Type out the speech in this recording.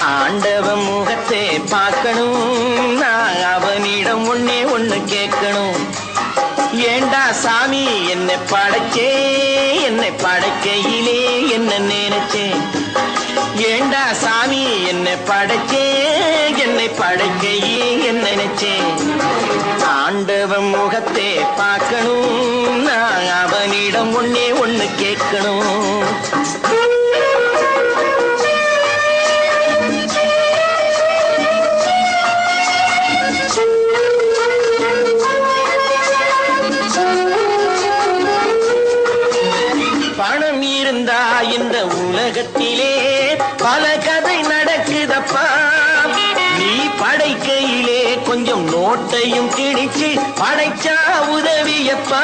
ஆண்டவன் முகத்தை பார்க்கணும், நான் அவனிடம் ஒண்ணே ஒண்ணு கேட்கணும். ஏண்டா சாமி என்னை படைச்சே, என்னை படைக்கையிலே என்ன நினைச்சேன். ஏண்டா சாமி என்னை படைச்சே, என்னை படைக்கையே என்ன நினைச்சேன். ஆண்டவன் முகத்தை பார்க்கணும், நான் அவனிடம் ஒண்ணே ஒண்ணு கேட்கணும். பணம் இருந்தா இந்த உலகத்திலே பல கதை நடக்குதப்பா. நீ படைக்கையிலே கொஞ்சம் நோட்டையும் கிழிச்சு படைச்சா உதவியப்பா.